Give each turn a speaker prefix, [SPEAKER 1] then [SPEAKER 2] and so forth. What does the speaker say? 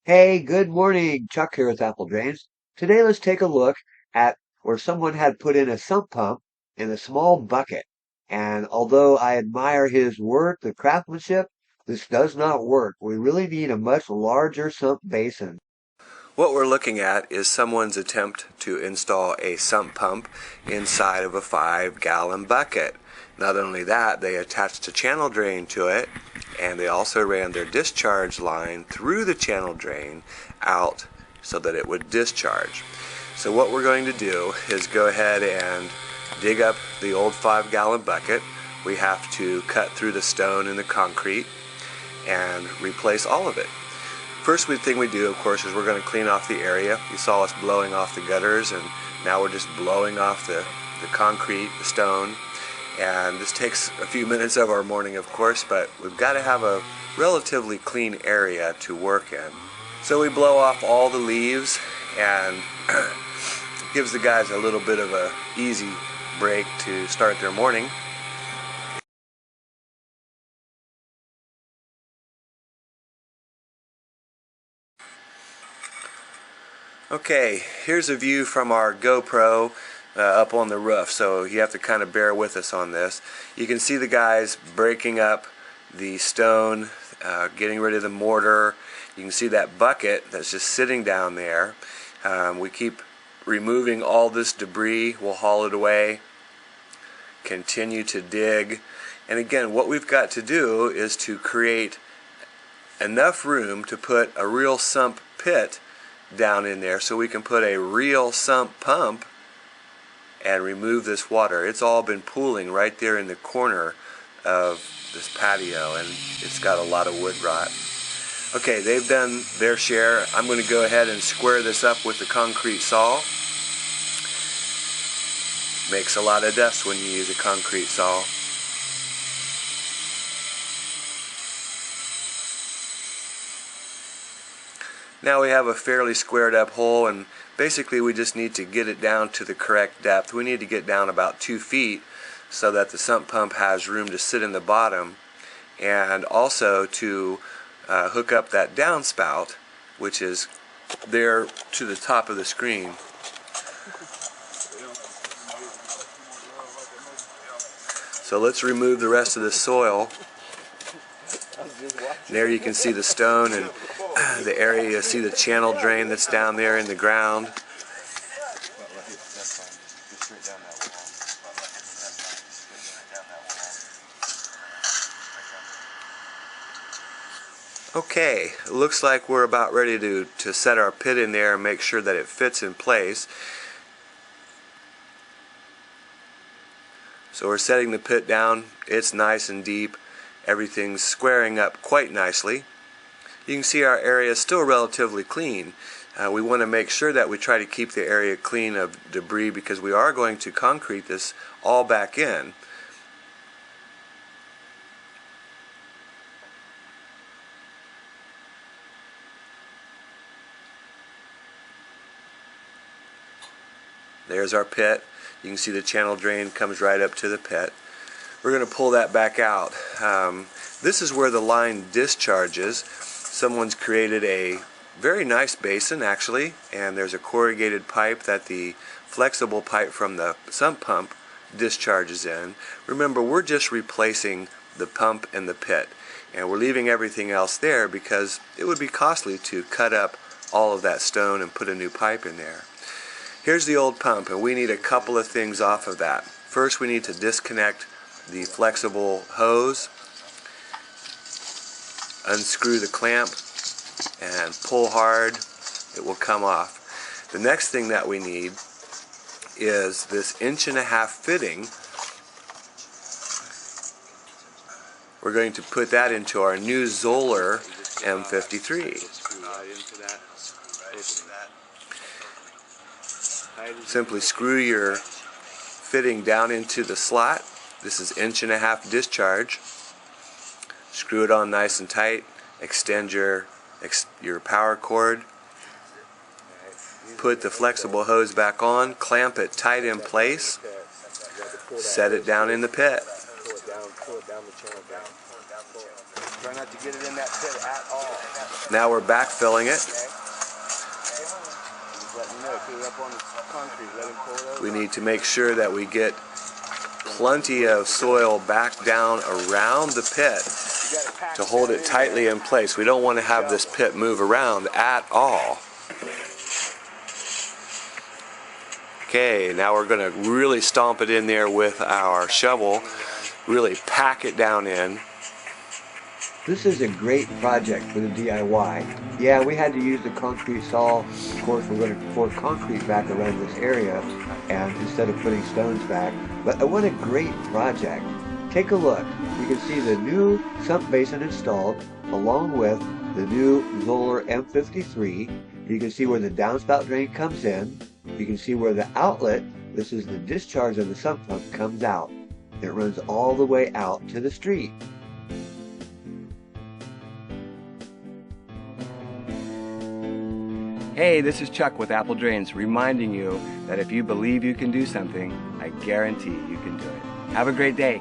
[SPEAKER 1] Hey, good morning. Chuck here with Apple Drains. Today let's take a look at where someone had put in a sump pump in a small bucket. And although I admire his work, the craftsmanship, this does not work. We really need a much larger sump basin.
[SPEAKER 2] What we're looking at is someone's attempt to install a sump pump inside of a 5-gallon bucket. Not only that, they attached a channel drain to it, and they also ran their discharge line through the channel drain out so that it would discharge. So what we're going to do is go ahead and dig up the old 5-gallon bucket. We have to cut through the stone and the concrete and replace all of it. First thing we do, of course, is we're going to clean off the area. You saw us blowing off the gutters, and now we're just blowing off the concrete, the stone. And this takes a few minutes of our morning, of course, but we've got to have a relatively clean area to work in. So we blow off all the leaves, and gives the guys a little bit of a easy break to start their morning. Okay, here's a view from our GoPro up on the roof, so you have to kind of bear with us on this. You can see the guys breaking up the stone, getting rid of the mortar. You can see that bucket that's just sitting down there. We keep removing all this debris. We'll haul it away, continue to dig. And again, what we've got to do is to create enough room to put a real sump pit down in there so we can put a real sump pump and remove this water. It's all been pooling right there in the corner of this patio, and it's got a lot of wood rot. Okay, they've done their share. I'm going to go ahead and square this up with the concrete saw. Makes a lot of dust when you use a concrete saw. Now we have a fairly squared up hole, and basically we just need to get it down to the correct depth. We need to get down about 2 feet so that the sump pump has room to sit in the bottom, and also to hook up that downspout, which is there to the top of the screen. So let's remove the rest of the soil. There you can see the stone and the area. You see the channel drain that's down there in the ground. Okay, it looks like we're about ready to set our pit in there and make sure that it fits in place. So we're setting the pit down. It's nice and deep. Everything's squaring up quite nicely. You can see our area is still relatively clean. We want to make sure that we try to keep the area clean of debris because we are going to concrete this all back in. There's our pit. You can see the channel drain comes right up to the pit. We're going to pull that back out. This is where the line discharges. Someone's created a very nice basin actually, and there's a corrugated pipe that the flexible pipe from the sump pump discharges in. Remember, we're just replacing the pump and the pit, and we're leaving everything else there because it would be costly to cut up all of that stone and put a new pipe in there. Here's the old pump, and we need a couple of things off of that. First, we need to disconnect the flexible hose, unscrew the clamp, and pull hard. It will come off. The next thing that we need is this 1.5" fitting. We're going to put that into our new Zoller M53. Simply screw your fitting down into the slot. This is 1.5" discharge. Screw it on nice and tight. Extend your power cord. Put the flexible hose back on. Clamp it tight in place. Set it down in the pit.
[SPEAKER 3] Try not to get it in that pit at all.
[SPEAKER 2] Now we're backfilling it.
[SPEAKER 3] Just let me know. Put it up on the concrete. Let him pull it over.
[SPEAKER 2] We need to make sure that we get plenty of soil back down around the pit to hold it tightly in place. We don't want to have this pit move around at all. Okay, now we're going to really stomp it in there with our shovel, really pack it down in.
[SPEAKER 1] This is a great project for the DIY. Yeah, we had to use the concrete saw. Of course, we're going to pour concrete back around this area and instead of putting stones back. But what a great project. Take a look. You can see the new sump basin installed along with the new Zoller M53. You can see where the downspout drain comes in. You can see where the outlet, this is the discharge of the sump pump, comes out. It runs all the way out to the street.
[SPEAKER 4] Hey, this is Chuck with Apple Drains, reminding you that if you believe you can do something, I guarantee you can do it. Have a great day.